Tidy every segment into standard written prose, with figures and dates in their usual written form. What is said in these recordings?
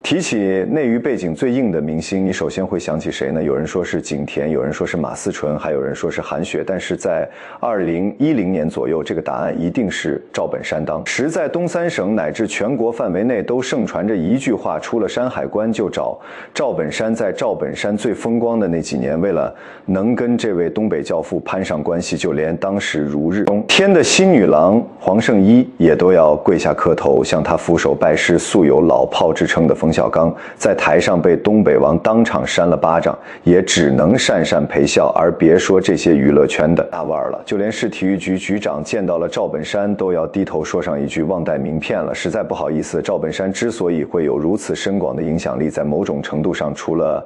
提起内娱背景最硬的明星，你首先会想起谁呢？有人说是景甜，有人说是马思纯，还有人说是韩雪。但是在2010年左右，这个答案一定是赵本山。当时在东三省乃至全国范围内都盛传着一句话：出了山海关就找赵本山。在赵本山最风光的那几年，为了能跟这位东北教父攀上关系，就连当时如日中天的新女郎黄圣依也都要跪下磕头，向他俯首拜师。素有老炮之称的冯小刚在台上被东北王当场扇了巴掌，也只能讪讪陪笑，而别说这些娱乐圈的大腕了。就连市体育局局长见到了赵本山，都要低头说上一句忘带名片了。实在不好意思，赵本山之所以会有如此深广的影响力，在某种程度上，除了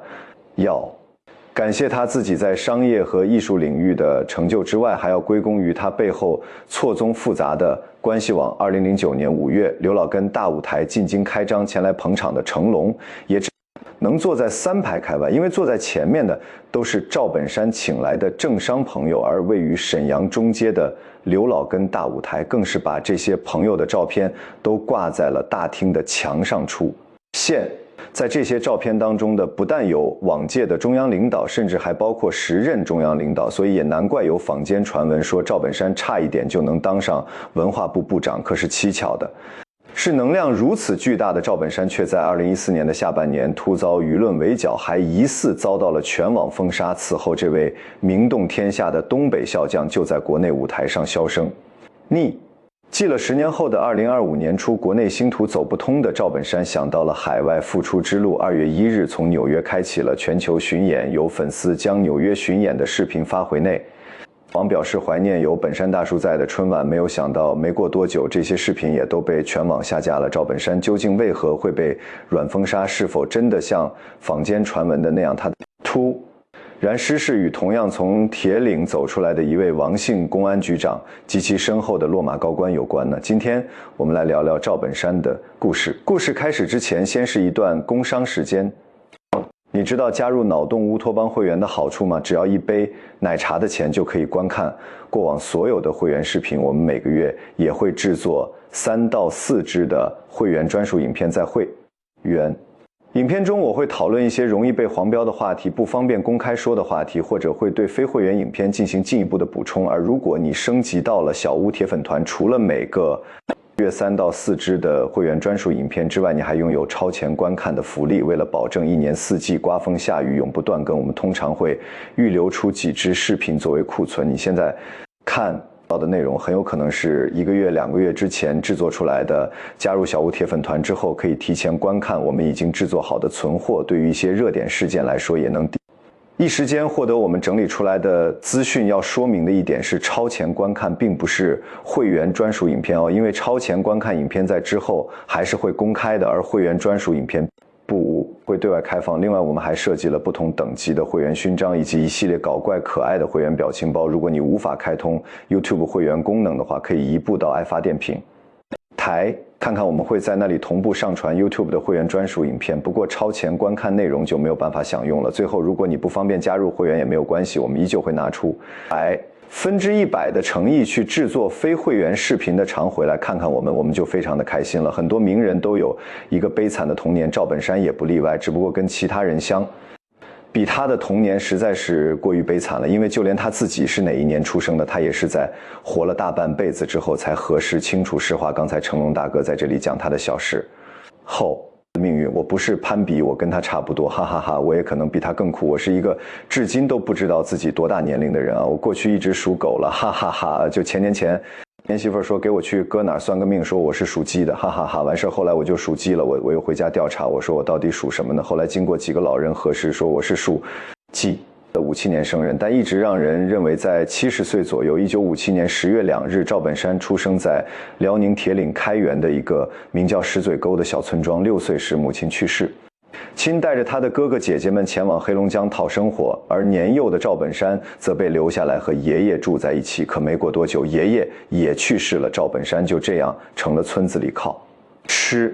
要感谢他自己在商业和艺术领域的成就之外，还要归功于他背后错综复杂的关系网。2009年5月，刘老根大舞台进京开张，前来捧场的成龙也只能坐在3排开外，因为坐在前面的都是赵本山请来的政商朋友，而位于沈阳中街的刘老根大舞台更是把这些朋友的照片都挂在了大厅的墙上出现。在这些照片当中的不但有往届的中央领导，甚至还包括时任中央领导，所以也难怪有坊间传闻说赵本山差一点就能当上文化部部长。可是蹊跷的是，能量如此巨大的赵本山却在2014年的下半年突遭舆论围剿，还疑似遭到了全网封杀。此后这位名动天下的东北笑将就在国内舞台上销声匿继了10年后的2025年初，国内星途走不通的赵本山想到了海外复出之路。2月1日，从纽约开启了全球巡演，有粉丝将纽约巡演的视频发回内网，表示怀念有本山大叔在的春晚。没有想到，没过多久，这些视频也都被全网下架了。赵本山究竟为何会被软封杀？是否真的像坊间传闻的那样，他突然失势与同样从铁岭走出来的一位王姓公安局长及其身后的落马高官有关呢？今天我们来聊聊赵本山的故事。故事开始之前，先是一段工商时间。你知道加入脑洞乌托邦会员的好处吗？只要1杯奶茶的钱就可以观看过往所有的会员视频。我们每个月也会制作3到4支的会员专属影片，在会员影片中，我会讨论一些容易被黄标的话题，不方便公开说的话题，或者会对非会员影片进行进一步的补充。而如果你升级到了小屋铁粉团，除了每个月3到4支的会员专属影片之外，你还拥有超前观看的福利。为了保证1年4季刮风下雨永不断更，我们通常会预留出几支视频作为库存。你现在看到的内容很有可能是1个月、2个月之前制作出来的，加入小屋铁粉团之后可以提前观看我们已经制作好的存货。对于一些热点事件来说，也能一时间获得我们整理出来的资讯。要说明的一点是，超前观看并不是会员专属影片哦，因为超前观看影片在之后还是会公开的，而会员专属影片不会对外开放。另外，我们还设计了不同等级的会员勋章，以及一系列搞怪可爱的会员表情包。如果你无法开通 YouTube 会员功能的话，可以移步到爱发电平台看看，我们会在那里同步上传 YouTube 的会员专属影片。不过超前观看内容就没有办法享用了。最后，如果你不方便加入会员也没有关系，我们依旧会拿出100%的诚意去制作非会员视频的常回来看看我们就非常的开心了。很多名人都有一个悲惨的童年，赵本山也不例外，只不过跟其他人相比，他的童年实在是过于悲惨了。因为就连他自己是哪一年出生的，他也是在活了大半辈子之后才核实清楚实话。刚才成龙大哥在这里讲他的小时后命运，我不是攀比，我跟他差不多，哈哈哈，我也可能比他更苦。我是一个至今都不知道自己多大年龄的人啊！我过去一直属狗了，哈哈哈。就前年前媳妇说给我去搁哪儿算个命，说我是属鸡的，哈哈哈。完事后来我就属鸡了，我又回家调查，我说我到底属什么呢？后来经过几个老人核实，说我是属鸡的57年生人，但一直让人认为在70岁左右。1957年10月2日，赵本山出生在辽宁铁岭开原的一个名叫石嘴沟的小村庄。6岁时母亲去世，亲带着他的哥哥姐姐们前往黑龙江讨生活，而年幼的赵本山则被留下来和爷爷住在一起。可没过多久，爷爷也去世了，赵本山就这样成了村子里靠吃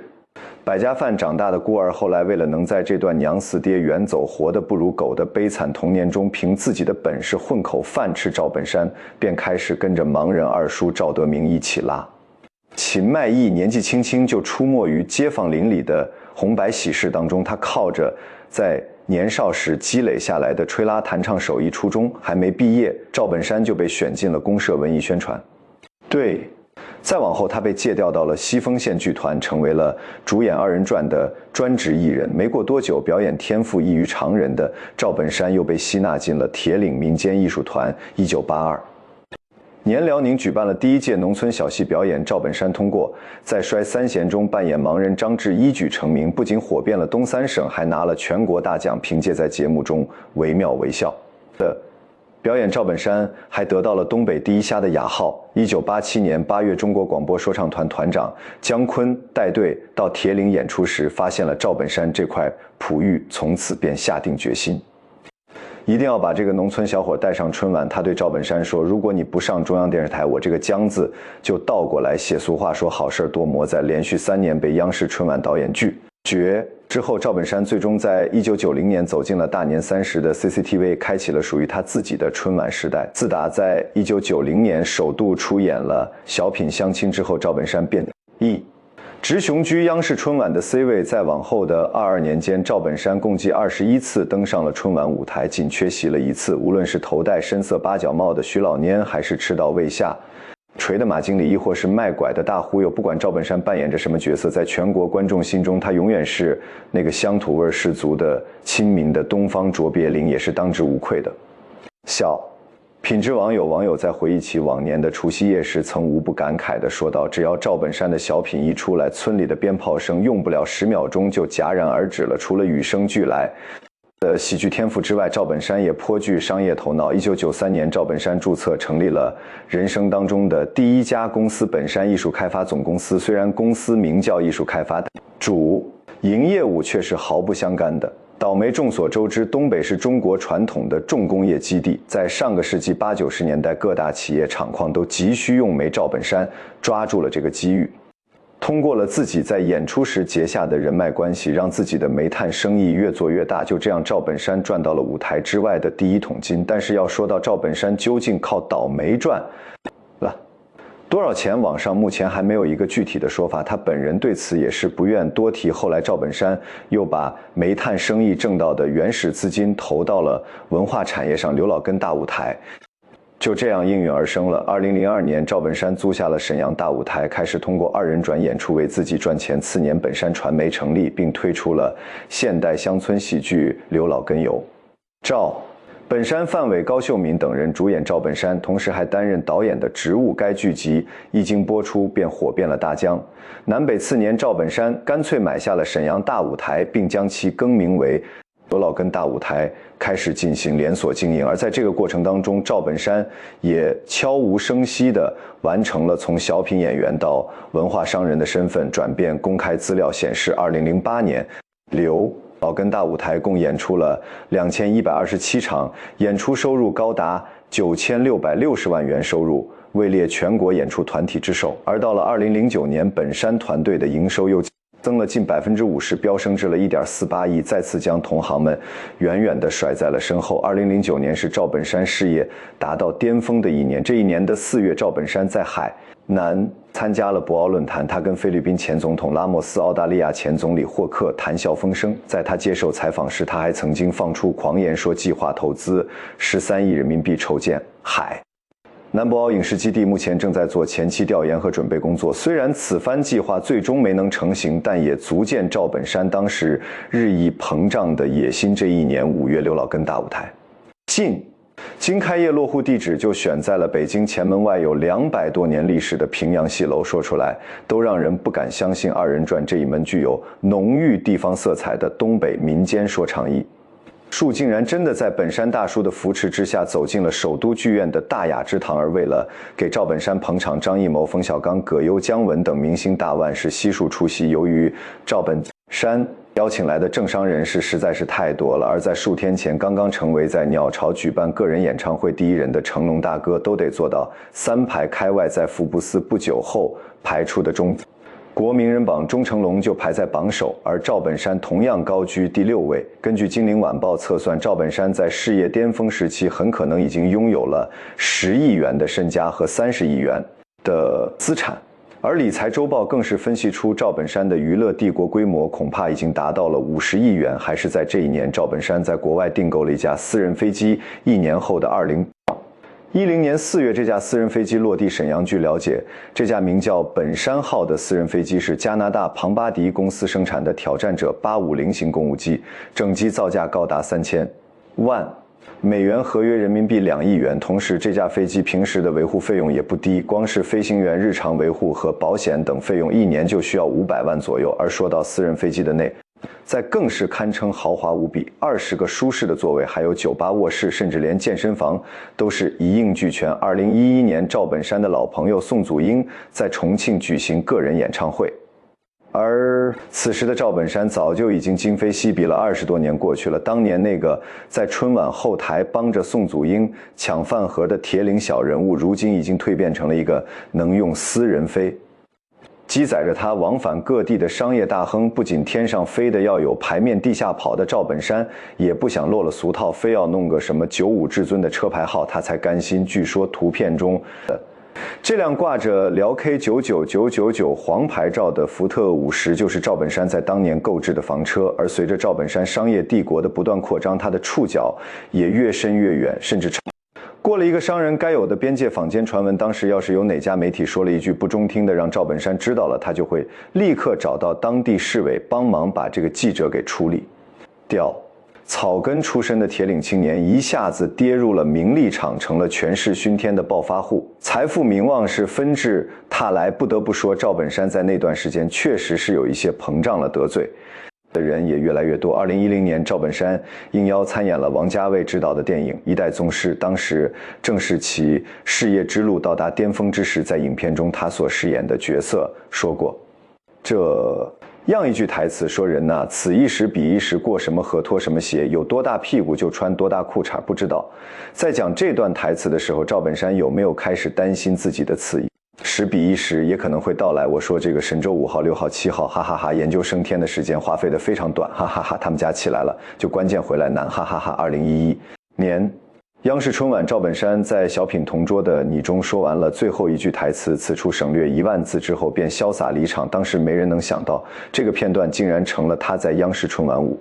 百家饭长大的孤儿。后来为了能在这段娘死爹远走活得不如狗的悲惨童年中凭自己的本事混口饭吃，赵本山便开始跟着盲人二叔赵德明一起拉秦迈义年纪轻轻就出没于街坊邻里的红白喜事当中，他靠着在年少时积累下来的吹拉弹唱手艺，初中还没毕业，赵本山就被选进了公社文艺宣传队。再往后，他被借调到了西丰县剧团，成为了主演二人转的专职艺人。没过多久，表演天赋异于常人的赵本山又被吸纳进了铁岭民间艺术团。1982年，辽宁举办了第1届农村小戏表演，赵本山通过在摔三弦中扮演盲人张志一举成名，不仅火遍了东三省，还拿了全国大奖。凭借在节目中惟妙惟肖的表演，赵本山还得到了东北第一虾的雅号。1987年8月，中国广播说唱团团长姜昆带队到铁岭演出时，发现了赵本山这块璞玉，从此便下定决心，一定要把这个农村小伙带上春晚。他对赵本山说：“如果你不上中央电视台，我这个姜字就倒过来写。”俗话说，好事多磨，在连续3年被央视春晚导演拒绝之后，赵本山最终在1990年走进了大年30的 CCTV， 开启了属于他自己的春晚时代。自打在1990年首度出演了小品相亲之后，赵本山便一直雄居央视春晚的 C 位。再往后的22年间，赵本山共计21次登上了春晚舞台，仅缺席了1次。无论是头戴深色八角帽的徐老蔫，还是吃到胃下锤的马经理，亦或是卖拐的大忽悠，不管赵本山扮演着什么角色，在全国观众心中，他永远是那个乡土味十足的亲民的东方卓别林，也是当之无愧的小品质网友在回忆起往年的除夕夜时，曾无不感慨地说道：“只要赵本山的小品一出来，村里的鞭炮声用不了10秒钟就戛然而止了。除了与生俱来的喜剧天赋之外，赵本山也颇具商业头脑。1993年，赵本山注册成立了人生当中的第1家公司——本山艺术开发总公司。虽然公司名叫艺术开发，主营业务却是毫不相干的。倒霉众所周知，东北是中国传统的重工业基地，在上个世纪80、90年代，各大企业厂矿都急需用煤，赵本山抓住了这个机遇。通过了自己在演出时结下的人脉关系，让自己的煤炭生意越做越大。就这样，赵本山赚到了舞台之外的第1桶金。但是要说到赵本山究竟靠倒霉赚了多少钱，网上目前还没有一个具体的说法。他本人对此也是不愿多提。后来赵本山又把煤炭生意挣到的原始资金投到了文化产业上，刘老根大舞台就这样应运而生了。2002年，赵本山租下了沈阳大舞台，开始通过2人转演出为自己赚钱。次年，本山传媒成立，并推出了现代乡村喜剧《刘老根由》。赵本山、范伟、高秀敏等人主演赵本山，同时还担任导演的职务。该剧集一经播出便火遍了大江南北。次年，赵本山干脆买下了沈阳大舞台，并将其更名为刘老根大舞台，开始进行连锁经营。而在这个过程当中，赵本山也悄无声息地完成了从小品演员到文化商人的身份转变。公开资料显示，2008年刘老根大舞台共演出了2127场，演出收入高达9660万元，收入位列全国演出团体之首。而到了2009年，本山团队的营收又增了近50%，飙升至了1.48亿，再次将同行们远远地甩在了身后。2009年是赵本山事业达到巅峰的一年。这一年的4月，赵本山在海南参加了博鳌论坛，他跟菲律宾前总统拉莫斯、澳大利亚前总理霍克谈笑风生。在他接受采访时，他还曾经放出狂言，说计划投资13亿人民币筹建海南博鳌影视基地，目前正在做前期调研和准备工作。虽然此番计划最终没能成型，但也足见赵本山当时日益膨胀的野心。这一年5月，刘老根大舞台经开业，落户地址就选在了北京前门外有200多年历史的平阳戏楼。说出来都让人不敢相信，二人转这一门具有浓郁地方色彩的东北民间说唱艺术，竟然真的在本山大叔的扶持之下走进了首都剧院的大雅之堂。而为了给赵本山捧场，张艺谋、冯小刚、葛优、姜文等明星大腕是悉数出席。由于赵本山邀请来的政商人士实在是太多了，而在数天前刚刚成为在鸟巢举办个人演唱会第1人的成龙大哥，都得做到3排开外。在福布斯不久后排出的中国名人榜，钟成龙就排在榜首，而赵本山同样高居第6位。根据《金陵晚报》测算，赵本山在事业巅峰时期很可能已经拥有了10亿元的身家和30亿元的资产。而理财周报更是分析出赵本山的娱乐帝国规模恐怕已经达到了50亿元，还是在这一年，赵本山在国外订购了一架私人飞机。1年后的2010年4月，这架私人飞机落地沈阳。据了解，这架名叫本山号的私人飞机是加拿大庞巴迪公司生产的挑战者850型公务机，整机造价高达3000万美元，合约人民币2亿元。同时，这架飞机平时的维护费用也不低，光是飞行员日常维护和保险等费用，1年就需要500万左右。而说到私人飞机的内在，更是堪称豪华无比，20个舒适的座位，还有酒吧、卧室，甚至连健身房都是一应俱全。2011年，赵本山的老朋友宋祖英在重庆举行个人演唱会。而此时的赵本山早就已经今非昔比了，20多年过去了，当年那个在春晚后台帮着宋祖英抢饭盒的铁岭小人物，如今已经蜕变成了一个能用私人飞机载着他往返各地的商业大亨。不仅天上飞的要有牌面，地下跑的赵本山也不想落了俗套，非要弄个什么95至尊的车牌号他才甘心。据说图片中这辆挂着辽 K99999黄牌照的福特50就是赵本山在当年购置的房车。而随着赵本山商业帝国的不断扩张，他的触角也越伸越远，甚至过了一个商人该有的边界。坊间传闻，当时要是有哪家媒体说了一句不中听的，让赵本山知道了，他就会立刻找到当地市委帮忙把这个记者给处理掉。草根出身的铁岭青年一下子跌入了名利场，成了权势熏天的暴发户，财富名望是纷至沓来。不得不说，赵本山在那段时间确实是有一些膨胀了，得罪的人也越来越多。2010年，赵本山应邀参演了王家卫执导的电影《一代宗师》，当时正是其事业之路到达巅峰之时。在影片中，他所饰演的角色说过这样一句台词，说人呐，此一时彼一时，过什么河脱什么鞋，有多大屁股就穿多大裤衩。不知道在讲这段台词的时候，赵本山有没有开始担心自己的此一时彼一时也可能会到来？我说这个神舟5号、6号、7号，哈哈哈，研究升天的时间花费的非常短，哈哈哈，他们家起来了，就关键回来难，哈哈哈。2011年央视春晚，赵本山在小品同桌的你中说完了最后一句台词，此处省略1万字之后便潇洒离场。当时没人能想到，这个片段竟然成了他在央视春晚舞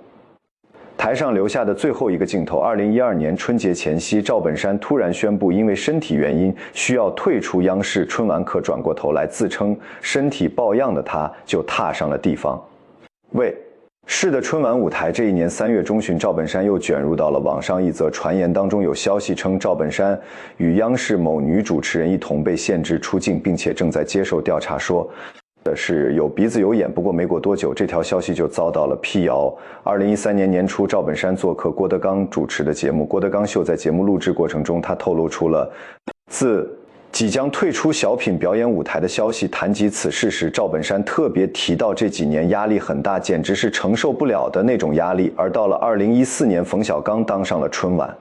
台上留下的最后一个镜头。2012年春节前夕，赵本山突然宣布因为身体原因需要退出央视春晚，可转过头来自称身体抱恙的他就踏上了地方卫视的春晚舞台。这一年3月中旬，赵本山又卷入到了网上一则传言当中，有消息称赵本山与央视某女主持人一同被限制出境，并且正在接受调查，说的是有鼻子有眼。不过没过多久，这条消息就遭到了辟谣。2013年年初，赵本山做客郭德纲主持的节目《郭德纲秀》，在节目录制过程中，他透露出了自即将退出小品表演舞台的消息。谈及此事时，赵本山特别提到这几年压力很大，简直是承受不了的那种压力。而到了2014年，冯小刚当上了春晚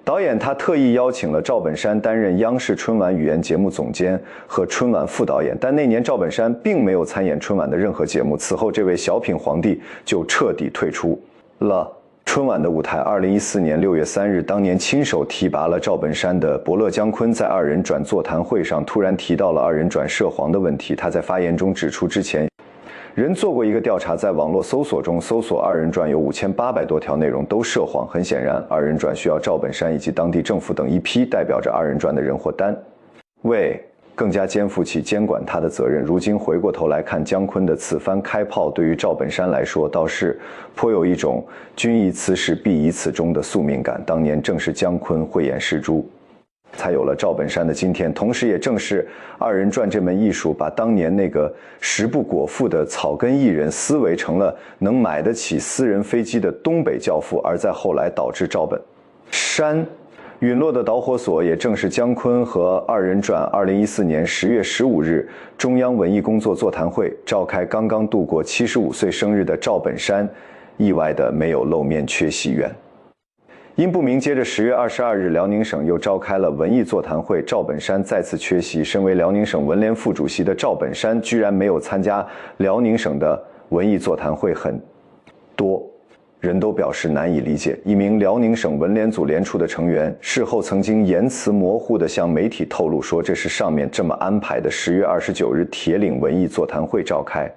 导演，他特意邀请了赵本山担任央视春晚语言节目总监和春晚副导演。但那年赵本山并没有参演春晚的任何节目，此后这位小品皇帝就彻底退出了春晚的舞台。2014年6月3日，当年亲手提拔了赵本山的伯乐姜昆，在二人转座谈会上突然提到了二人转涉黄的问题。他在发言中指出，之前人做过一个调查，在网络搜索中搜索二人转有5800多条内容都涉黄。很显然，二人转需要赵本山以及当地政府等一批代表着二人转的人或单位更加肩负起监管他的责任。如今回过头来看姜昆的此番开炮，对于赵本山来说倒是颇有一种君以此始必以此终的宿命感。当年正是姜昆慧眼识珠，才有了赵本山的今天。同时也正是二人转这门艺术，把当年那个食不果腹的草根艺人思维成了能买得起私人飞机的东北教父。而在后来导致赵本山陨落的导火索，也正是姜昆和二人转。2014年10月15日，中央文艺工作座谈会召开，刚刚度过75岁生日的赵本山意外的没有露面缺席原因不明。接着10月22日，辽宁省又召开了文艺座谈会，赵本山再次缺席。身为辽宁省文联副主席的赵本山居然没有参加辽宁省的文艺座谈会。很多人都表示难以理解。一名辽宁省文联组联处的成员事后曾经言辞模糊地向媒体透露说，这是上面这么安排的，10月29日铁岭文艺座谈会召开。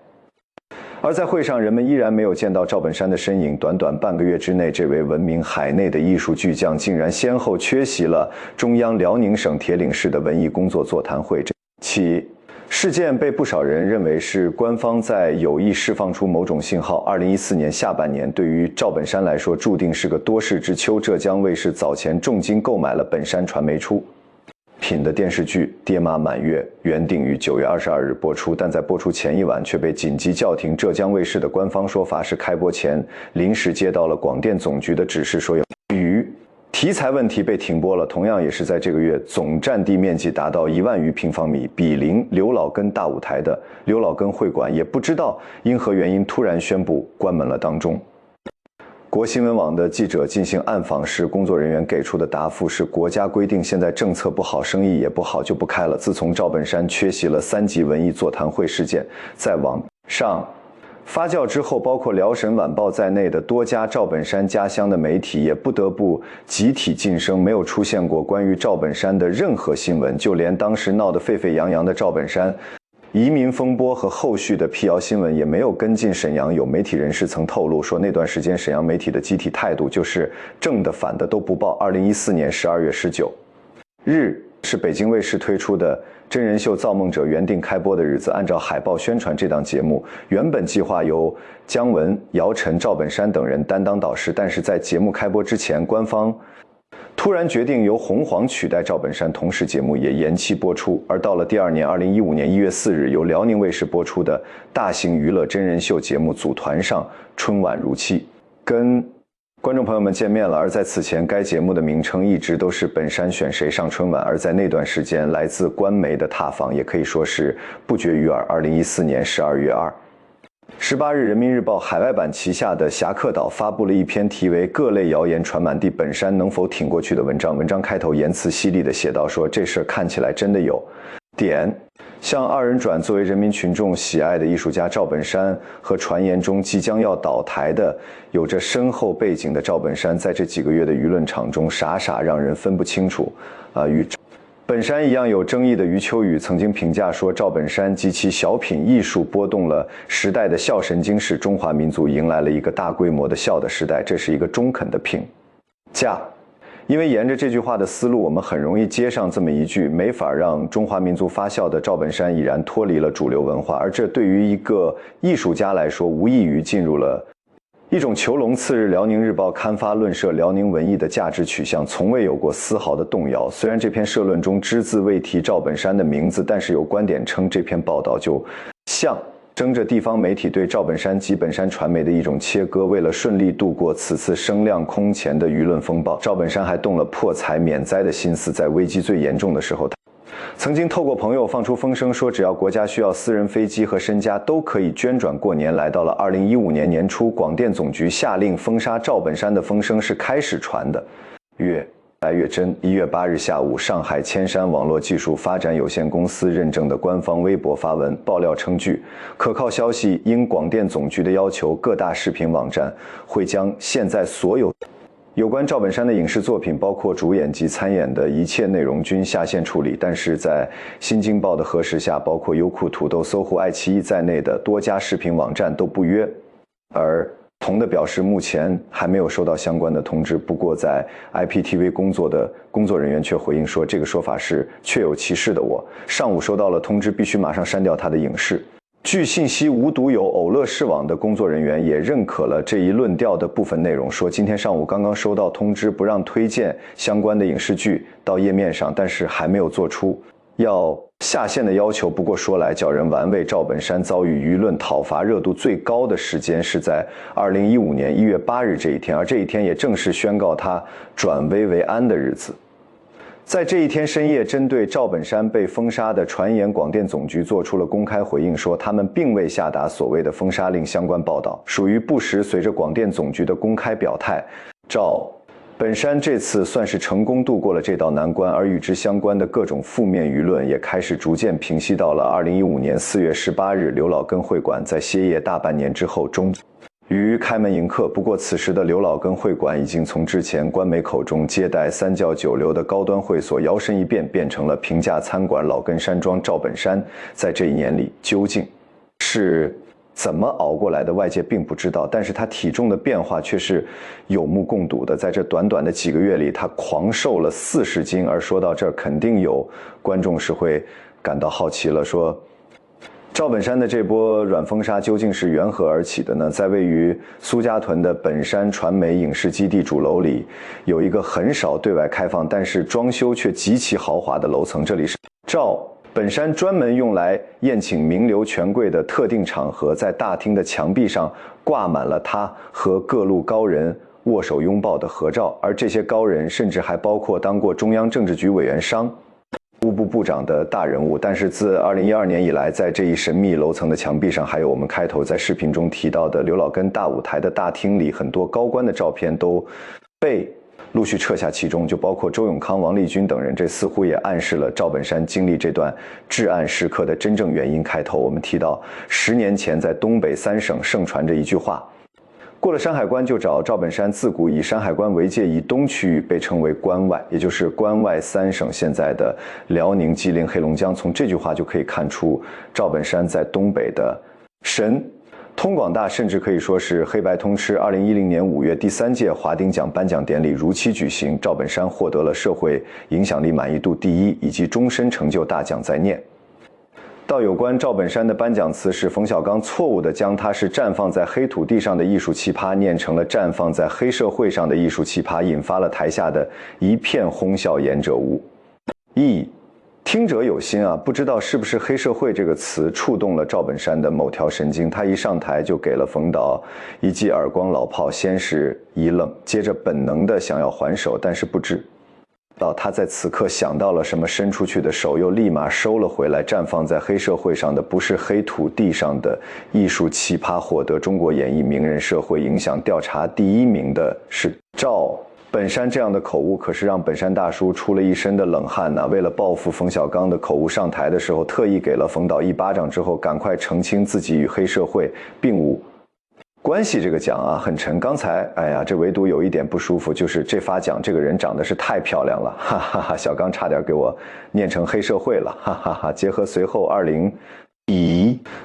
而在会上，人们依然没有见到赵本山的身影。短短半个月之内，这位闻名海内的艺术巨匠竟然先后缺席了中央辽宁省铁岭市的文艺工作座谈会。其事件被不少人认为是官方在有意释放出某种信号。2014年下半年，对于赵本山来说，注定是个多事之秋。浙江卫视早前重金购买了本山传媒出品的电视剧《爹妈满月》，原定于9月22日播出，但在播出前一晚却被紧急叫停。浙江卫视的官方说法是，开播前临时接到了广电总局的指示，说由于题材问题被停播了。同样也是在这个月，总占地面积达到1万余平方米，比邻刘老根大舞台的刘老根会馆，也不知道因何原因突然宣布关门了。当中，国新闻网的记者进行暗访时，工作人员给出的答复是，国家规定现在政策不好，生意也不好，就不开了。自从赵本山缺席了3级文艺座谈会事件在网上发酵之后，包括辽沈晚报在内的多家赵本山家乡的媒体也不得不集体晋升，没有出现过关于赵本山的任何新闻。就连当时闹得沸沸扬扬的赵本山移民风波和后续的辟谣新闻也没有跟进。沈阳有媒体人士曾透露说，那段时间沈阳媒体的集体态度就是正的反的都不报。2014年12月19日是北京卫视推出的真人秀《造梦者》原定开播的日子。按照海报宣传，这档节目原本计划由姜文、姚晨、赵本山等人担当导师，但是在节目开播之前，官方突然决定由洪晃取代赵本山，同时节目也延期播出。而到了第二年2015年1月4日，由辽宁卫视播出的大型娱乐真人秀节目《组团》上春晚如期跟观众朋友们见面了。而在此前，该节目的名称一直都是本山选谁上春晚。而在那段时间，来自官媒的踏访也可以说是不绝于耳。2014年12月18日，人民日报海外版旗下的侠客岛发布了一篇题为《各类谣言传满地，本山能否挺过去》的文章。文章开头言辞犀利地写道说，这事看起来真的有点像二人转。作为人民群众喜爱的艺术家赵本山和传言中即将要倒台的有着深厚背景的赵本山，在这几个月的舆论场中傻傻让人分不清楚。与本山一样有争议的余秋雨曾经评价说，赵本山及其小品艺术拨动了时代的笑神经，使中华民族迎来了一个大规模的笑的时代。这是一个中肯的评价。因为沿着这句话的思路，我们很容易接上这么一句，没法让中华民族发笑的赵本山已然脱离了主流文化。而这对于一个艺术家来说，无异于进入了一种囚笼。次日，辽宁日报刊发论涉辽宁文艺的价值取向，从未有过丝毫的动摇。虽然这篇社论中只字未提赵本山的名字，但是有观点称，这篇报道就象征着地方媒体对赵本山及本山传媒的一种切割。为了顺利度过此次声量空前的舆论风暴，赵本山还动了破财免灾的心思。在危机最严重的时候，他曾经透过朋友放出风声，说只要国家需要私人飞机和身家都可以捐转过年。来到了2015年年初，广电总局下令封杀赵本山的风声是开始传的，越来越真。1月8日下午，上海千山网络技术发展有限公司认证的官方微博发文爆料称，据可靠消息，因广电总局的要求，各大视频网站会将现在所有关赵本山的影视作品，包括主演及参演的一切内容均下线处理。但是在新京报的核实下，包括优酷、土豆、搜狐、爱奇艺在内的多家视频网站都不约而同地表示，目前还没有收到相关的通知。不过在 IPTV 工作的工作人员却回应说，这个说法是确有其事的，我上午收到了通知，必须马上删掉他的影视。据信息，无独有偶，乐视网的工作人员也认可了这一论调的部分内容，说今天上午刚刚收到通知，不让推荐相关的影视剧到页面上，但是还没有做出要下线的要求。不过说来叫人玩味，赵本山遭遇舆论讨伐热度最高的时间是在2015年1月8日这一天，而这一天也正是宣告他转危为安的日子。在这一天深夜，针对赵本山被封杀的传言，广电总局做出了公开回应，说他们并未下达所谓的封杀令相关报道，属于不实。随着广电总局的公开表态，赵本山这次算是成功度过了这道难关，而与之相关的各种负面舆论也开始逐渐平息。到了2015年4月18日，刘老根会馆在歇业大半年之后终于开门迎客。不过此时的刘老根会馆已经从之前官媒口中接待三教九流的高端会所摇身一变，变成了平价餐馆老根山庄赵本山。在这一年里究竟是怎么熬过来的，外界并不知道，但是他体重的变化却是有目共睹的。在这短短的几个月里，他狂瘦了40斤。而说到这儿，肯定有观众是会感到好奇了，说赵本山的这波软封杀究竟是缘何而起的呢？在位于苏家屯的本山传媒影视基地主楼里，有一个很少对外开放，但是装修却极其豪华的楼层。这里是赵本山专门用来宴请名流权贵的特定场合，在大厅的墙壁上挂满了他和各路高人握手拥抱的合照，而这些高人甚至还包括当过中央政治局委员、商务部部长的大人物。但是自2012年以来，在这一神秘楼层的墙壁上，还有我们开头在视频中提到的刘老根大舞台的大厅里，很多高官的照片都被陆续撤下，其中就包括周永康、王立军等人。这似乎也暗示了赵本山经历这段至暗时刻的真正原因。开头我们提到10年前在东北3省盛传着一句话，过了山海关就找赵本山。自古以山海关为界，以东区域被称为关外，也就是关外3省，现在的辽宁、吉林、黑龙江。从这句话就可以看出赵本山在东北的神通广大，甚至可以说是黑白通吃。2010年5月，第3届华鼎奖颁奖典礼如期举行，赵本山获得了社会影响力满意度第1以及终身成就大奖在念。到有关赵本山的颁奖词时，冯小刚错误地将他是绽放在黑土地上的艺术奇葩念成了绽放在黑社会上的艺术奇葩，引发了台下的一片哄笑，言者无意。听者有心啊，不知道是不是黑社会这个词触动了赵本山的某条神经，他一上台就给了冯导一记耳光老炮，先是一愣，接着本能的想要还手，但是不知道他在此刻想到了什么，伸出去的手又立马收了回来。绽放在黑社会上的不是黑土地上的艺术奇葩，获得中国演艺名人社会影响调查第1名的是赵本山。这样的口误可是让本山大叔出了一身的冷汗呐。为了报复冯小刚的口误，上台的时候特意给了冯导一巴掌，之后赶快澄清自己与黑社会并无关系。这个奖啊很沉。刚才哎呀，这唯独有一点不舒服，就是这发奖这个人长得是太漂亮了，哈哈哈！小刚差点给我念成黑社会了，哈哈哈！结合随后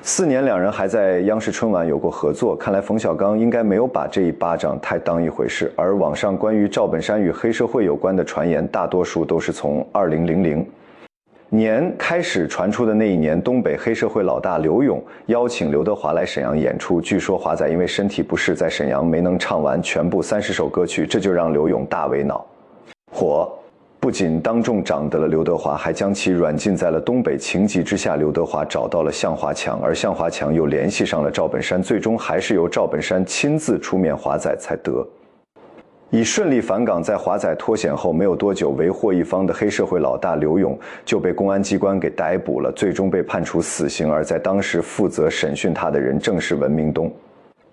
4年两人还在央视春晚有过合作，看来冯小刚应该没有把这一巴掌太当一回事。而网上关于赵本山与黑社会有关的传言，大多数都是从2000年开始传出的。那一年，东北黑社会老大刘勇邀请刘德华来沈阳演出，据说华仔因为身体不适，在沈阳没能唱完全部30首歌曲，这就让刘勇大为恼火。不仅当众掌得了刘德华，还将其软禁在了东北。情急之下，刘德华找到了向华强，而向华强又联系上了赵本山，最终还是由赵本山亲自出面，华仔才得以顺利返岗。在华仔脱险后没有多久，为祸一方的黑社会老大刘勇就被公安机关给逮捕了，最终被判处死刑。而在当时负责审讯他的人，正是闻名东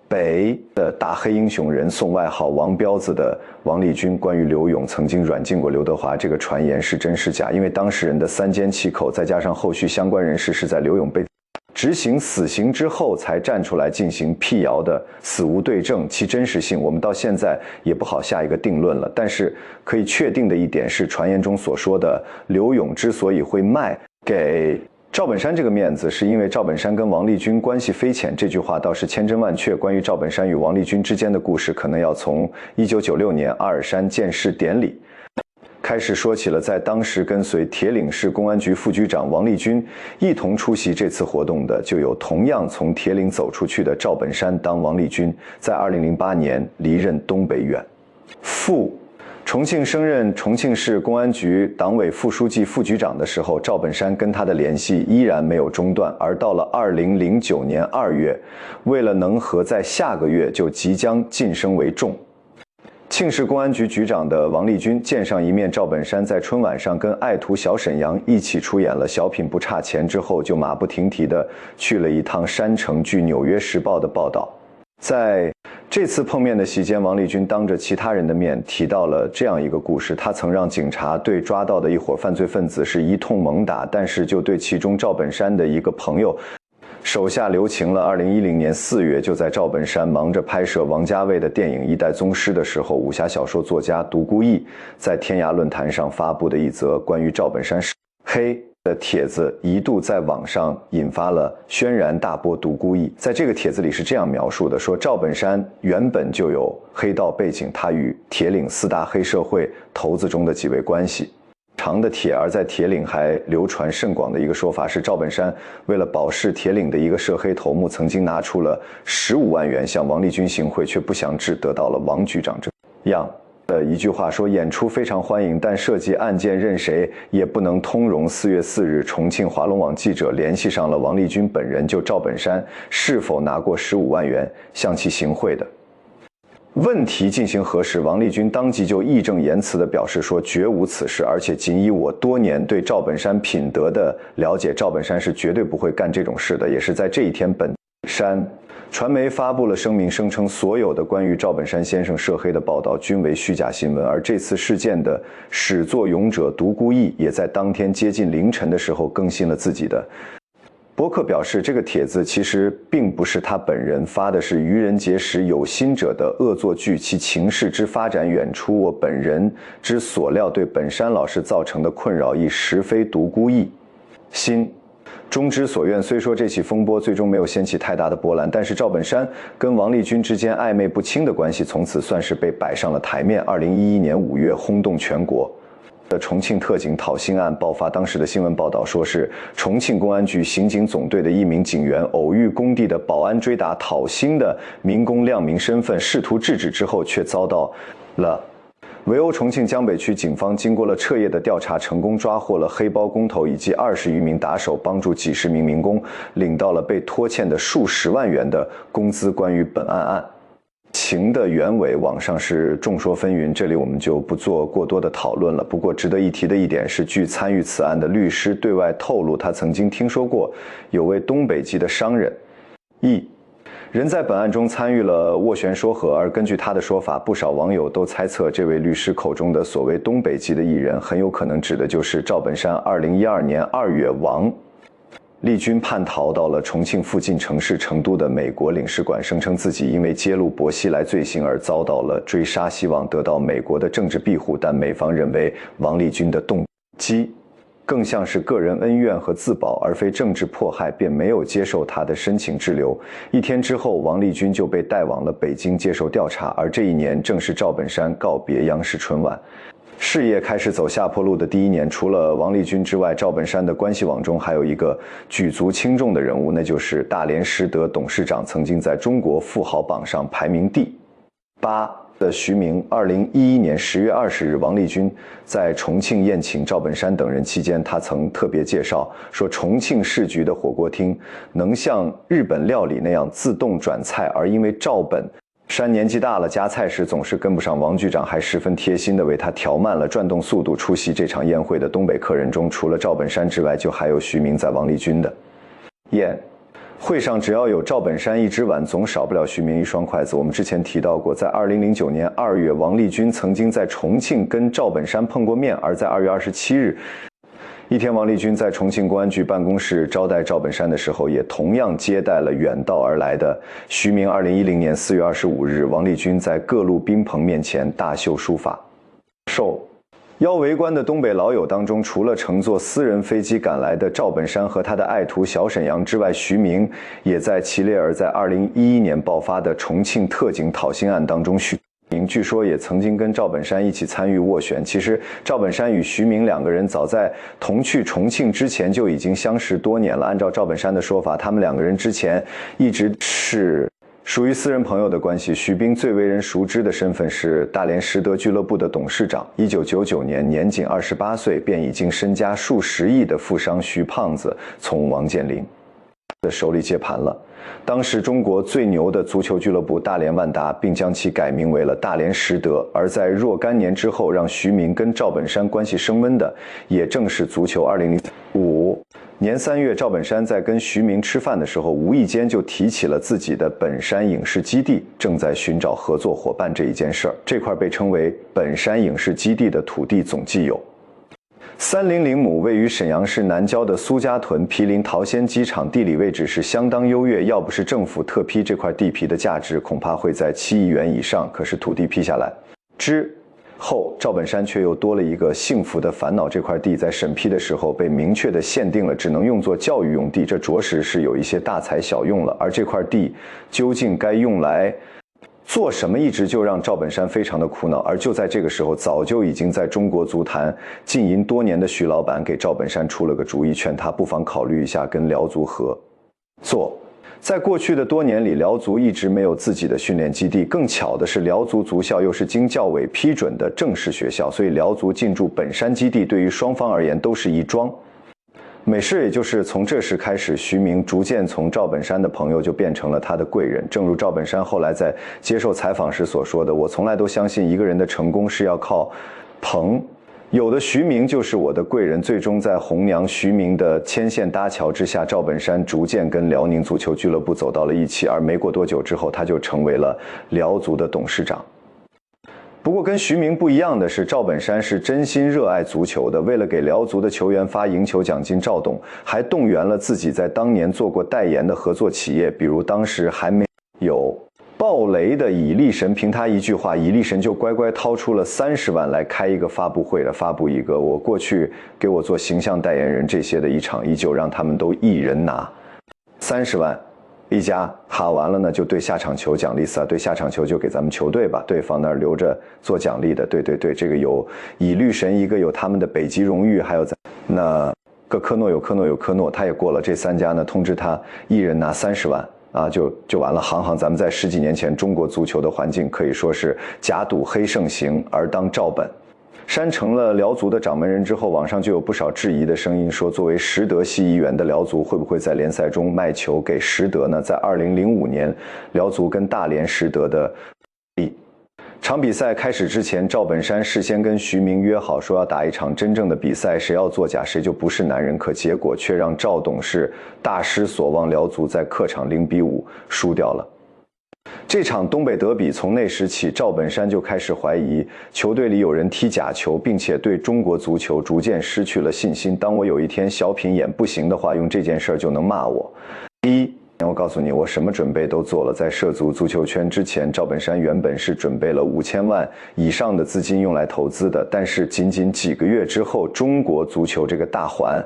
北的大黑英雄人，送外号王彪子的王立军。关于刘勇曾经软禁过刘德华这个传言是真是假？因为当事人的3缄其口，再加上后续相关人士是在刘勇被执行死刑之后才站出来进行辟谣的，死无对证，其真实性我们到现在也不好下一个定论了。但是可以确定的一点是，传言中所说的刘勇之所以会卖给赵本山这个面子，是因为赵本山跟王立军关系匪浅，这句话倒是千真万确。关于赵本山与王立军之间的故事，可能要从1996年阿尔山建市典礼开始说起了。在当时跟随铁岭市公安局副局长王立军一同出席这次活动的，就有同样从铁岭走出去的赵本山当王立军在2008年离任东北远赴重庆，升任重庆市公安局党委副书记、副局长的时候，赵本山跟他的联系依然没有中断。而到了2009年2月，为了能和在下个月就即将晋升为重庆市公安局局长的王立军见上一面，赵本山在春晚上跟爱徒小沈阳一起出演了小品不差钱之后，就马不停蹄地去了一趟山城。据《纽约时报》的报道，在这次碰面的席间，王立军当着其他人的面提到了这样一个故事：他曾让警察对抓到的一伙犯罪分子是一通猛打，但是就对其中赵本山的一个朋友手下留情了。2010年4月，就在赵本山忙着拍摄王家卫的电影《一代宗师》的时候，武侠小说作家独孤逸在天涯论坛上发布的一则关于赵本山黑的帖子，一度在网上引发了轩然大波。独孤逸在这个帖子里是这样描述的，说赵本山原本就有黑道背景，他与铁岭4大黑社会头子中的几位关系长的帖，而在铁岭还流传甚广的一个说法是，赵本山为了保释铁岭的一个涉黑头目，曾经拿出了15万元向王立军行贿，却不详致得到了王局长这样的一句话说，演出非常欢迎，但涉及案件任谁也不能通融。4月4日，重庆华龙网记者联系上了王立军本人，就赵本山是否拿过15万元向其行贿的问题进行核实，王立军当即就义正言辞地表示说，绝无此事，而且仅以我多年对赵本山品德的了解，赵本山是绝对不会干这种事的。也是在这一天，本山传媒发布了声明，声称所有的关于赵本山先生涉黑的报道均为虚假新闻。而这次事件的始作俑者独孤逸也在当天接近凌晨的时候更新了自己的博客，表示这个帖子其实并不是他本人发的，是愚人节时有心者的恶作剧，其情势之发展远出我本人之所料，对本山老师造成的困扰亦实非独孤逸心中之所愿。虽说这起风波最终没有掀起太大的波澜，但是赵本山跟王立军之间暧昧不清的关系从此算是被摆上了台面。2011年5月，轰动全国的重庆特警讨薪案爆发，当时的新闻报道说是重庆公安局刑警总队的一名警员偶遇工地的保安追打讨薪的民工亮明身份，试图制止之后却遭到了围殴。重庆江北区警方经过了彻夜的调查，成功抓获了黑帮工头以及20余名打手，帮助几十名民工领到了被拖欠的数十万元的工资。关于本案情的原委，网上是众说纷纭，这里我们就不做过多的讨论了。不过值得一提的一点是，据参与此案的律师对外透露，他曾经听说过有位东北籍的商人人在本案中参与了斡旋说和，而根据他的说法，不少网友都猜测这位律师口中的所谓东北籍的艺人，很有可能指的就是赵本山2012年2月王立军叛逃到了重庆附近城市成都的美国领事馆，声称自己因为揭露薄熙来罪行而遭到了追杀，希望得到美国的政治庇护，但美方认为王立军的动机更像是个人恩怨和自保，而非政治迫害，便没有接受他的申请滞留。1天之后，王立军就被带往了北京接受调查，而这一年正是赵本山告别央视春晚事业开始走下坡路的第一年。除了王立军之外，赵本山的关系网中还有一个举足轻重的人物，那就是大连实德董事长，曾经在中国富豪榜上排名第8的徐明。2011年10月20日，王立军在重庆宴请赵本山等人期间，他曾特别介绍说，重庆市局的火锅厅能像日本料理那样自动转菜，而因为赵本山年纪大了，夹菜时总是跟不上，王局长还十分贴心地为他调慢了转动速度。出席这场宴会的东北客人中，除了赵本山之外，就还有徐明。在王立军的宴会上，只要有赵本山一只碗，总少不了徐明一双筷子。我们之前提到过，在2009年2月，王立军曾经在重庆跟赵本山碰过面，而在2月27日一天，王立军在重庆公安局办公室招待赵本山的时候，也同样接待了远道而来的徐明。2010年4月25日，王立军在各路宾朋面前大秀书法，受邀围观的东北老友当中，除了乘坐私人飞机赶来的赵本山和他的爱徒小沈阳之外，徐明也在其列。而在2011年爆发的重庆特警讨薪案当中，徐明据说也曾经跟赵本山一起参与斡旋。其实赵本山与徐明两个人早在同去重庆之前就已经相识多年了。按照赵本山的说法，他们两个人之前一直是属于私人朋友的关系。徐冰最为人熟知的身份是大连实德俱乐部的董事长。1999年，年仅28岁便已经身家数十亿的富商徐胖子从王健林的手里接盘了当时中国最牛的足球俱乐部大连万达，并将其改名为了大连实德。而在若干年之后，让徐明跟赵本山关系升温的，也正是足球。2005年3月，赵本山在跟徐明吃饭的时候，无意间就提起了自己的本山影视基地正在寻找合作伙伴这一件事儿。这块被称为本山影视基地的土地总计有300亩位于沈阳市南郊的苏家屯毗邻桃仙机场，地理位置是相当优越。要不是政府特批这块地皮的价值，恐怕会在7亿元以上。可是土地批下来之后，赵本山却又多了一个幸福的烦恼：这块地在审批的时候被明确的限定了，只能用作教育用地，这着实是有一些大材小用了。而这块地究竟该用来做什么，一直就让赵本山非常的苦恼。而就在这个时候，早就已经在中国足坛浸淫多年的徐老板给赵本山出了个主意，劝他不妨考虑一下跟辽足合作。在过去的多年里，辽足一直没有自己的训练基地，更巧的是辽足足校又是经教委批准的正式学校，所以辽足进驻本山基地对于双方而言都是一桩美事。也就是从这时开始，徐明逐渐从赵本山的朋友就变成了他的贵人。正如赵本山后来在接受采访时所说的：“我从来都相信一个人的成功是要靠朋友的，徐明就是我的贵人。”最终在红娘徐明的牵线搭桥之下，赵本山逐渐跟辽宁足球俱乐部走到了一起，而没过多久之后，他就成为了辽足的董事长。不过跟徐明不一样的是，赵本山是真心热爱足球的。为了给辽足的球员发赢球奖金，赵董还动员了自己在当年做过代言的合作企业，比如当时还没有爆雷的以力神，凭他一句话，以力神就乖乖掏出了30万来开一个发布会了，发布一个我过去给我做形象代言人这些的一场，依旧让他们都一人拿30万。一家哈完了呢，就对下场球奖励赛，对下场球就给咱们球队吧，对方那儿留着做奖励的。对，这个有以绿神一个，有他们的北极荣誉，还有那个科诺有科诺，他也过了。这3家呢，通知他一人拿30万啊，就完了。行，咱们在10几年前中国足球的环境可以说是假赌黑盛行，而当赵本山成了辽足的掌门人之后，网上就有不少质疑的声音说，作为实德系一员的辽足会不会在联赛中卖球给实德呢？在2005年，辽足跟大连实德的场比赛开始之前，赵本山事先跟徐明约好说要打一场真正的比赛，谁要作假谁就不是男人。可结果却让赵董事大失所望，辽足在客场0-5输掉了。这场东北德比，从那时起，赵本山就开始怀疑球队里有人踢假球，并且对中国足球逐渐失去了信心。当我有一天小品演不行的话，用这件事就能骂我。我告诉你，我什么准备都做了。在涉足足球圈之前，赵本山原本是准备了5000万以上的资金用来投资的，但是仅仅几个月之后，中国足球这个大环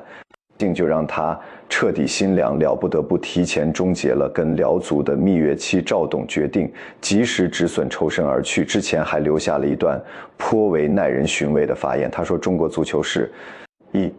境就让他彻底心凉，了不得不提前终结了跟辽足的蜜月期。赵董决定及时止损，抽身而去。之前还留下了一段颇为耐人寻味的发言，他说：“中国足球是一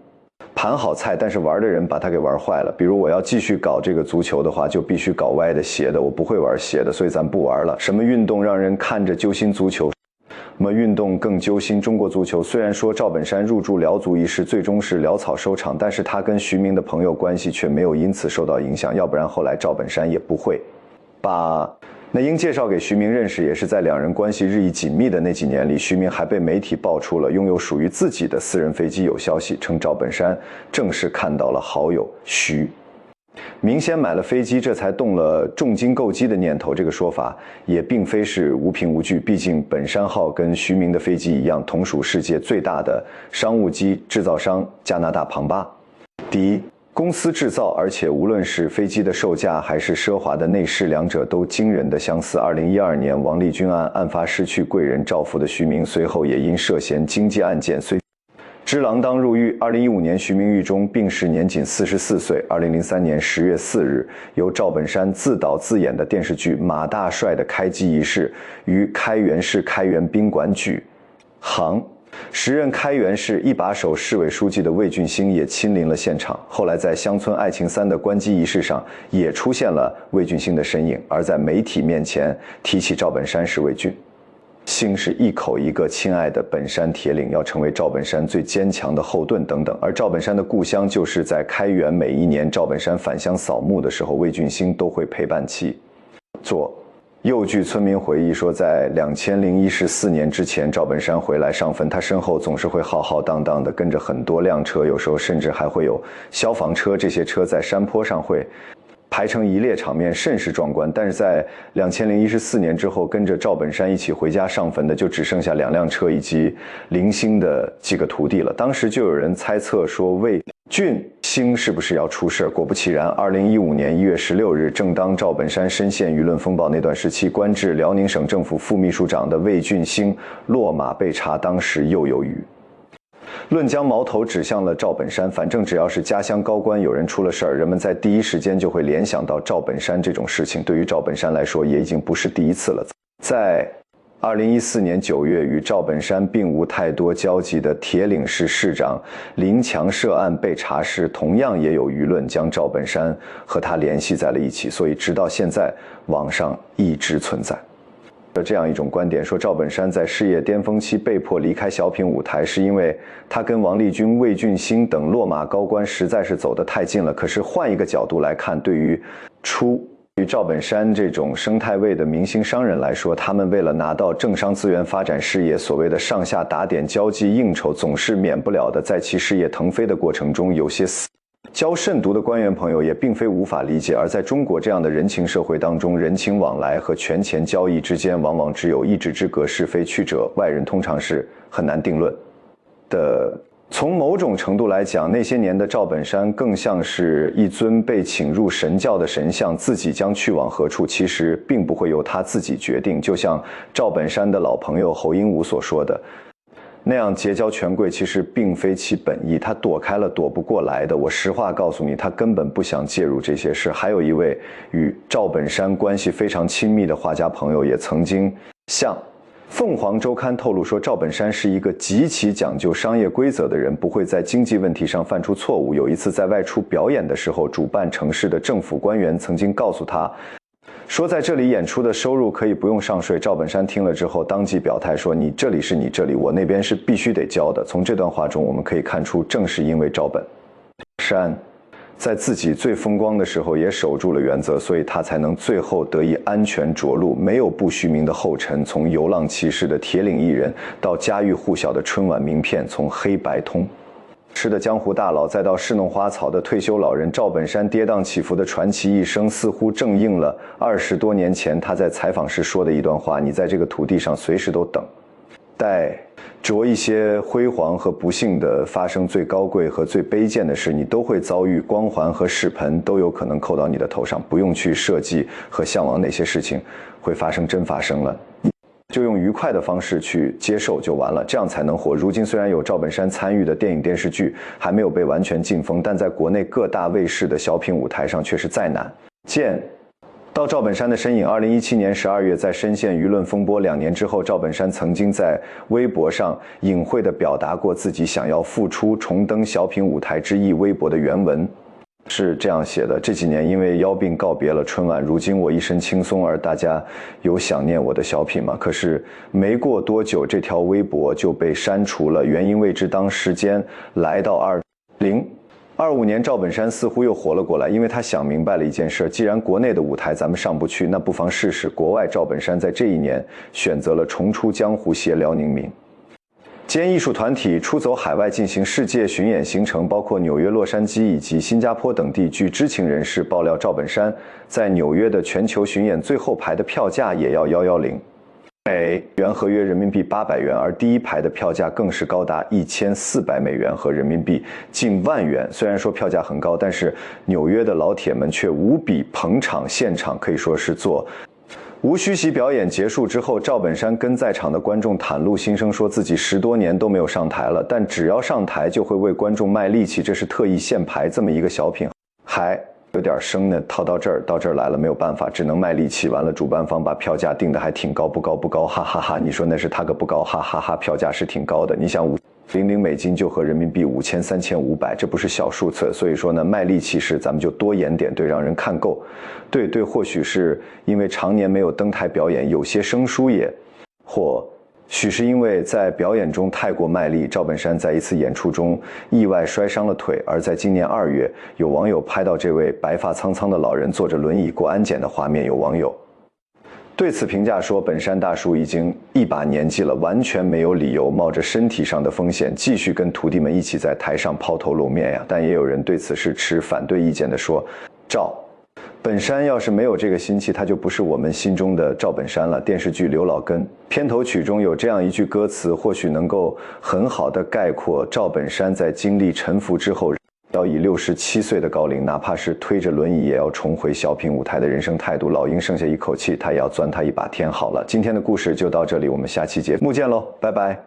盘好菜，但是玩的人把它给玩坏了。比如我要继续搞这个足球的话，就必须搞歪的斜的，我不会玩斜的，所以咱不玩了。什么运动让人看着揪心足球？什么运动更揪心中国足球？”虽然说赵本山入驻辽足一事最终是潦草收场，但是他跟徐明的朋友关系却没有因此受到影响，要不然后来赵本山也不会把那英介绍给徐明认识。也是在两人关系日益紧密的那几年里，徐明还被媒体爆出了拥有属于自己的私人飞机。有消息称赵本山正式看到了好友徐明先买了飞机，这才动了重金购机的念头。这个说法也并非是无凭无据，毕竟本山号跟徐明的飞机一样，同属世界最大的商务机制造商加拿大庞巴第一公司制造，而且无论是飞机的售价还是奢华的内饰，两者都惊人的相似。2012年王立军案发失去贵人赵福的徐明，随后也因涉嫌经济案件虽之锒铛入狱。2015年徐明狱中病逝，年仅44岁。2003年10月4日，由赵本山自导自演的电视剧《马大帅》的开机仪式于开元市开元宾馆举行。时任开元市一把手市委书记的魏俊兴也亲临了现场。后来在《乡村爱情3》的关机仪式上也出现了魏俊兴的身影。而在媒体面前提起赵本山时，魏俊兴是一口一个亲爱的本山铁岭，要成为赵本山最坚强的后盾等等。而赵本山的故乡就是在开元，每一年赵本山返乡扫墓的时候，魏俊兴都会陪伴其做又据村民回忆说，在2014年之前，赵本山回来上坟，他身后总是会浩浩荡荡的跟着很多辆车，有时候甚至还会有消防车。这些车在山坡上会排成一列，场面甚是壮观。但是在2014年之后，跟着赵本山一起回家上坟的就只剩下2辆车以及零星的几个徒弟了。当时就有人猜测说魏俊兴是不是要出事？果不其然，2015年1月16日，正当赵本山深陷舆论风暴那段时期，官至辽宁省政府副秘书长的魏俊兴落马被查，当时又有余。论将矛头指向了赵本山，反正只要是家乡高官有人出了事儿，人们在第一时间就会联想到赵本山这种事情。对于赵本山来说，也已经不是第一次了。在2014年9月，与赵本山并无太多交集的铁岭市市长林强涉案被查时，同样也有舆论将赵本山和他联系在了一起，所以直到现在，网上一直存在这样一种观点，说赵本山在事业巅峰期被迫离开小品舞台，是因为他跟王立军、魏俊兴等落马高官实在是走得太近了。可是换一个角度来看，对于赵本山这种生态位的明星商人来说，他们为了拿到政商资源发展事业，所谓的上下打点、交际应酬，总是免不了的。在其事业腾飞的过程中，有些交慎独的官员朋友也并非无法理解。而在中国这样的人情社会当中，人情往来和权钱交易之间往往只有一指之隔，是非曲折，外人通常是很难定论的。从某种程度来讲，那些年的赵本山更像是一尊被请入神教的神像，自己将去往何处，其实并不会由他自己决定。就像赵本山的老朋友侯英武所说的那样，结交权贵其实并非其本意，他躲开了躲不过来的。我实话告诉你，他根本不想介入这些事。还有一位与赵本山关系非常亲密的画家朋友，也曾经向凤凰周刊透露说，赵本山是一个极其讲究商业规则的人，不会在经济问题上犯出错误。有一次在外出表演的时候，主办城市的政府官员曾经告诉他说，在这里演出的收入可以不用上税。赵本山听了之后当即表态说，你这里是你这里，我那边是必须得交的。从这段话中我们可以看出，正是因为赵本山在自己最风光的时候也守住了原则，所以他才能最后得以安全着陆，没有不虚名的后尘。从游浪骑士的铁岭艺人，到家喻户晓的春晚名片，从黑白通吃的江湖大佬，再到侍弄花草的退休老人，赵本山跌宕起伏的传奇一生，似乎正应了20多年前他在采访时说的一段话：你在这个土地上随时都等待着一些辉煌和不幸的发生，最高贵和最卑贱的事，你都会遭遇，光环和屎盆都有可能扣到你的头上，不用去设计和向往哪些事情会发生，真发生了，就用愉快的方式去接受就完了，这样才能活。如今虽然有赵本山参与的电影电视剧还没有被完全禁封，但在国内各大卫视的小品舞台上却是再难见到赵本山的身影。2017年12月，在深陷舆论风波2年之后，赵本山曾经在微博上隐晦地表达过自己想要复出重登小品舞台之意。微博的原文是这样写的：这几年因为腰病告别了春晚，如今我一身轻松，而大家有想念我的小品吗？可是没过多久，这条微博就被删除了，原因未知。当时间来到2025年，赵本山似乎又活了过来，因为他想明白了一件事：既然国内的舞台咱们上不去，那不妨试试国外。赵本山在这一年选择了重出江湖，携辽宁民间艺术团体出走海外进行世界巡演行程，包括纽约、洛杉矶以及新加坡等地。据知情人士爆料，赵本山在纽约的全球巡演最后排的票价也要110美元，合约人民币800元，而第一排的票价更是高达1400美元和人民币近万元。虽然说票价很高，但是纽约的老铁们却无比捧场，现场可以说是做无虚席。表演结束之后，赵本山跟在场的观众袒露心声，说自己10多年都没有上台了，但只要上台就会为观众卖力气，这是特意现排这么一个小品，还有点生呢，套到这儿来了，没有办法，只能卖力气。完了，主办方把票价定得还挺高，不高，哈哈哈！你说那是他个不高，哈哈哈！票价是挺高的，你想500美金就合人民币53,500，这不是小数册。所以说呢，卖力气是咱们就多演点，对，让人看够。对，或许是因为常年没有登台表演，有些生疏也，或许是因为在表演中太过卖力，赵本山在一次演出中意外摔伤了腿。而在今年2月，有网友拍到这位白发苍苍的老人坐着轮椅过安检的画面，有网友对此评价说，本山大叔已经一把年纪了，完全没有理由冒着身体上的风险继续跟徒弟们一起在台上抛头露面呀。但也有人对此是持反对意见的，说赵本山要是没有这个心气，他就不是我们心中的赵本山了。电视剧《刘老根》片头曲中有这样一句歌词，或许能够很好的概括赵本山在经历沉浮之后，要以67岁的高龄，哪怕是推着轮椅也要重回小品舞台的人生态度。老鹰剩下一口气，他也要钻他一把天。好了，今天的故事就到这里，我们下期节目见喽，拜拜。